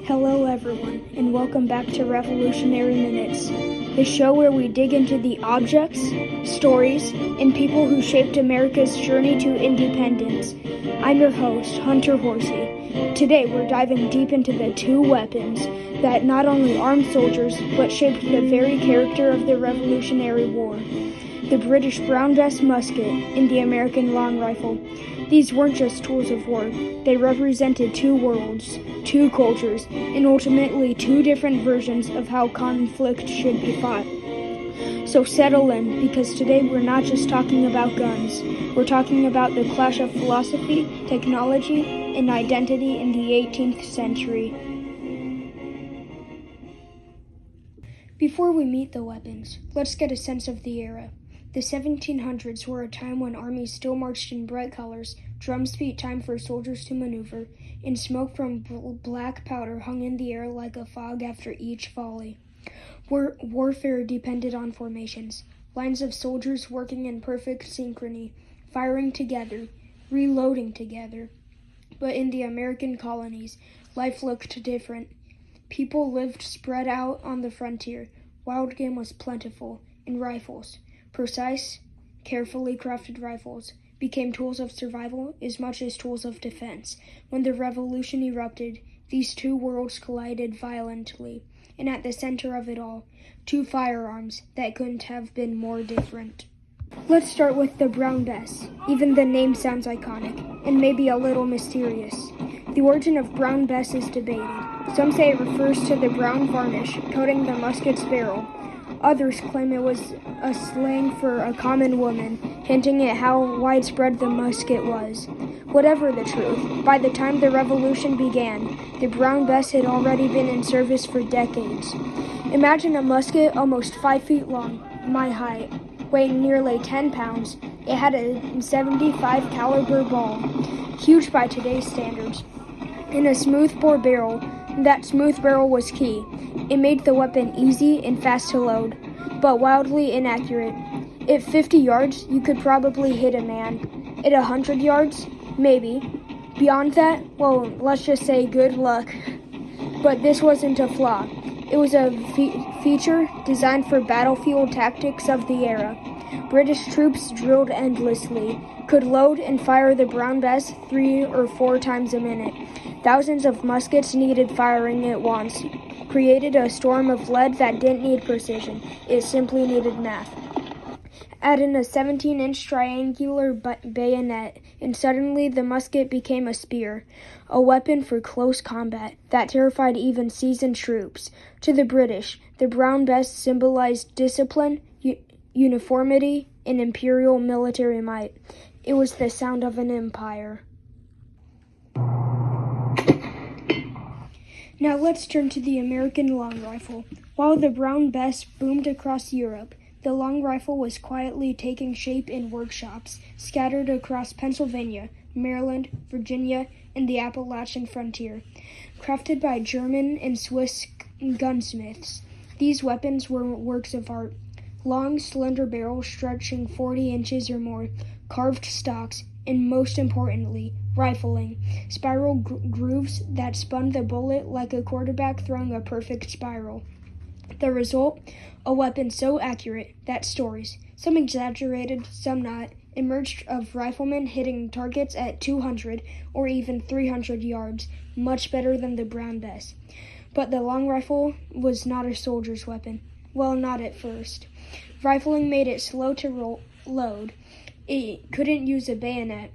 Hello everyone, and welcome back to Revolutionary Minutes, the show where we dig into the objects, stories, and people who shaped America's journey to independence. I'm your host, Hunter Horsey. Today we're diving deep into the two weapons that not only armed soldiers, but shaped the very character of the Revolutionary War. The British Brown Bess musket and the American long rifle. These weren't just tools of war. They represented two worlds, two cultures, and ultimately two different versions of how conflict should be fought. So settle in, because today we're not just talking about guns. We're talking about the clash of philosophy, technology, and identity in the 18th century. Before we meet the weapons, let's get a sense of the era. The 1700s were a time when armies still marched in bright colors, drums beat time for soldiers to maneuver, and smoke from black powder hung in the air like a fog after each volley. Warfare depended on formations, lines of soldiers working in perfect synchrony, firing together, reloading together. But in the American colonies, life looked different. People lived spread out on the frontier. Wild game was plentiful, and rifles, precise, carefully crafted rifles, became tools of survival as much as tools of defense. When the revolution erupted, these two worlds collided violently, and at the center of it all, two firearms that couldn't have been more different. Let's start with the Brown Bess. Even the name sounds iconic, and maybe a little mysterious. The origin of Brown Bess is debated. Some say it refers to the brown varnish coating the musket's barrel. Others claim it was a slang for a common woman, hinting at how widespread the musket was. Whatever the truth, by the time the revolution began, the Brown Bess had already been in service for decades. Imagine a musket almost 5 feet long, my height, weighing nearly 10 pounds. It had a 75 caliber ball, huge by today's standards, and a smoothbore barrel. That smooth barrel was key. It made the weapon easy and fast to load, but wildly inaccurate. At 50 yards, you could probably hit a man. At 100 yards, maybe. Beyond that, well, let's just say good luck. But this wasn't a flaw. It was a feature designed for battlefield tactics of the era. British troops drilled endlessly, could load and fire the Brown Bess 3 or 4 times a minute. Thousands of muskets needed firing at once. Created a storm of lead that didn't need precision. It simply needed math. Add in a 17-inch triangular bayonet, and suddenly the musket became a spear, a weapon for close combat that terrified even seasoned troops. To the British, the Brown Bess symbolized discipline, uniformity, and imperial military might. It was the sound of an empire. Now let's turn to the American long rifle. While the Brown Bess boomed across Europe, the long rifle was quietly taking shape in workshops scattered across Pennsylvania, Maryland, Virginia, and the Appalachian frontier. Crafted by German and Swiss gunsmiths, these weapons were works of art. Long, slender barrels stretching 40 inches or more, carved stocks, and most importantly, rifling, spiral grooves that spun the bullet like a quarterback throwing a perfect spiral. The result, a weapon so accurate that stories, some exaggerated, some not, emerged of riflemen hitting targets at 200 or even 300 yards, much better than the Brown Bess. But the long rifle was not a soldier's weapon. Well, not at first. Rifling made it slow to load. It couldn't use a bayonet.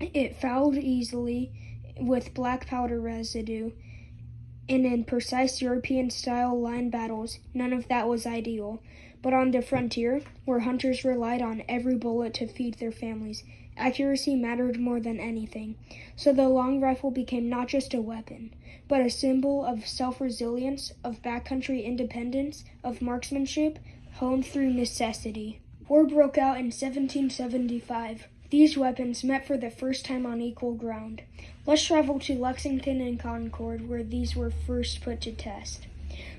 It fouled easily with black powder residue, and in precise European-style line battles, none of that was ideal. But on the frontier, where hunters relied on every bullet to feed their families, accuracy mattered more than anything. So the long rifle became not just a weapon, but a symbol of self-resilience, of backcountry independence, of marksmanship, honed through necessity. War broke out in 1775. These weapons met for the first time on equal ground. Let's travel to Lexington and Concord, where these were first put to test.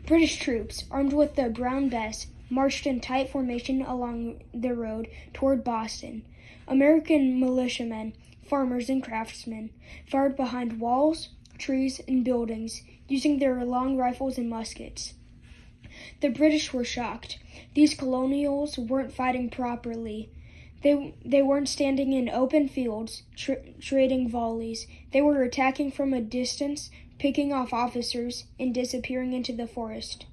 British troops, armed with the Brown Bess, marched in tight formation along the road toward Boston. American militiamen, farmers, and craftsmen fired behind walls, trees, and buildings, using their long rifles and muskets. The British were shocked. These colonials weren't fighting properly. They weren't standing in open fields, trading volleys. They were attacking from a distance, picking off officers, and disappearing into the forest.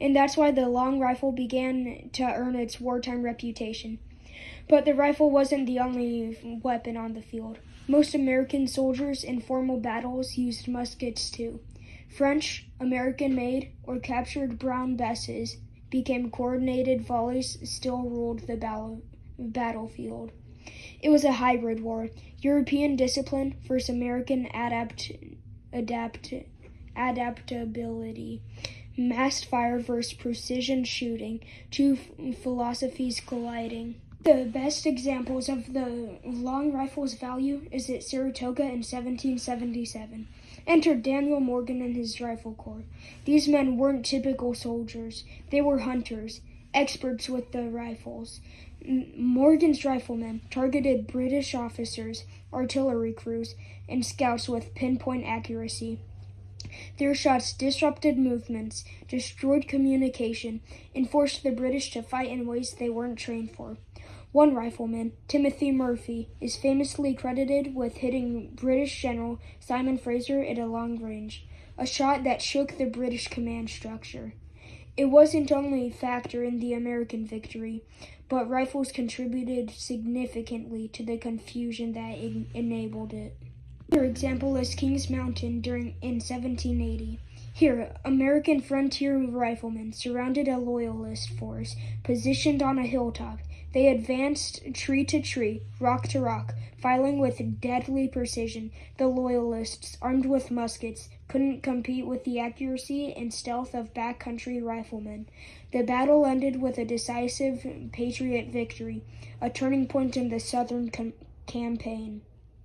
And that's why the long rifle began to earn its wartime reputation. But the rifle wasn't the only weapon on the field. Most American soldiers in formal battles used muskets too. French, American-made, or captured brown Besses became coordinated volleys still ruled the battlefield. It was a hybrid war, European discipline versus American adaptability, massed fire versus precision shooting, two philosophies colliding. The best examples of the long rifle's value is at Saratoga in 1777. Entered Daniel Morgan and his rifle corps. These men weren't typical soldiers. They were hunters, experts with the rifles. Morgan's riflemen targeted British officers, artillery crews, and scouts with pinpoint accuracy. Their shots disrupted movements, destroyed communication, and forced the British to fight in ways they weren't trained for. One rifleman, Timothy Murphy, is famously credited with hitting British General Simon Fraser at a long range, a shot that shook the British command structure. It wasn't only a factor in the American victory, but rifles contributed significantly to the confusion that enabled it. Another example is Kings Mountain in 1780. Here, American frontier riflemen surrounded a loyalist force positioned on a hilltop. They advanced tree to tree, rock to rock, filing with deadly precision. The Loyalists, armed with muskets, couldn't compete with the accuracy and stealth of backcountry riflemen. The battle ended with a decisive Patriot victory, a turning point in the Southern campaign.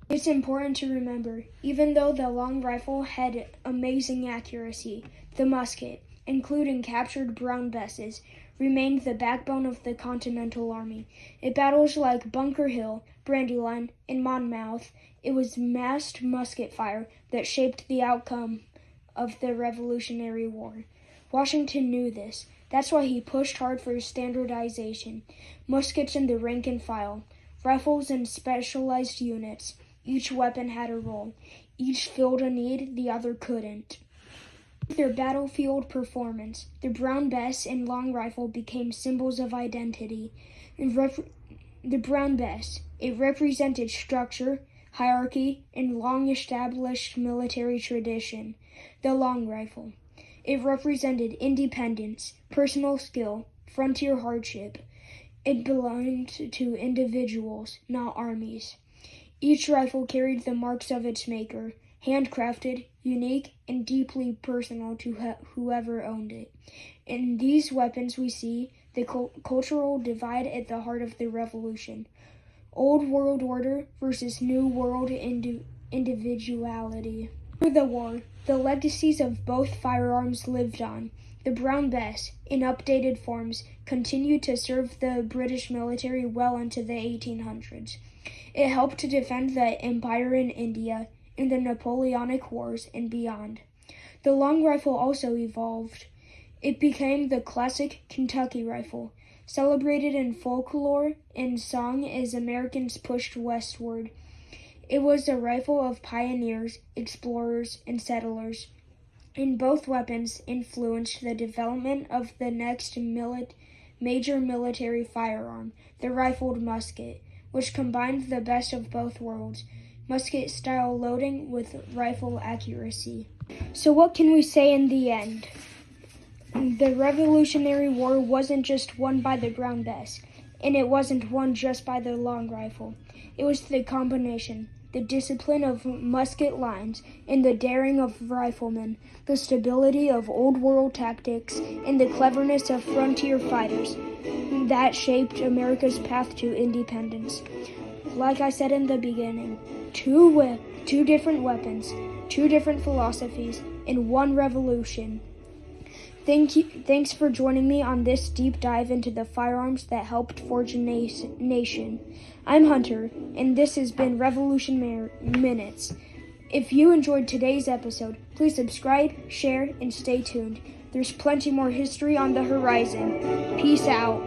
It's important to remember, even though the long rifle had amazing accuracy, the musket, including captured brown Besses, remained the backbone of the Continental Army. At battles like Bunker Hill, Brandywine, and Monmouth, it was massed musket fire that shaped the outcome of the Revolutionary War. Washington knew this. That's why he pushed hard for standardization. Muskets in the rank and file, rifles in specialized units. Each weapon had a role. Each filled a need the other couldn't. Their battlefield performance, the brown Bess and long rifle became symbols of identity. The brown Bess, it represented structure, hierarchy, and long-established military tradition. The long rifle, it represented independence, personal skill, frontier hardship. It belonged to individuals, not armies. Each rifle carried the marks of its maker, handcrafted, unique, and deeply personal to whoever owned it. In these weapons we see the cultural divide at the heart of the revolution. Old world order versus new world individuality. Through the war, the legacies of both firearms lived on. The brown Bess, in updated forms, continued to serve the British military well into the 1800s. It helped to defend the empire in India, in the Napoleonic Wars, and beyond. The long rifle also evolved. It became the classic Kentucky rifle, celebrated in folklore and song as Americans pushed westward. It was a rifle of pioneers, explorers, and settlers, and both weapons influenced the development of the next major military firearm, the rifled musket, which combined the best of both worlds, musket-style loading with rifle accuracy. So what can we say in the end? The Revolutionary War wasn't just won by the brown Bess, and it wasn't won just by the long rifle. It was the combination, the discipline of musket lines, and the daring of riflemen, the stability of old world tactics, and the cleverness of frontier fighters that shaped America's path to independence. Like I said in the beginning, two different weapons, two different philosophies, and one revolution. Thanks for joining me on this deep dive into the firearms that helped forge a nation. I'm Hunter, and this has been Revolution Minutes. If you enjoyed today's episode, please subscribe, share, and stay tuned. There's plenty more history on the horizon. Peace out.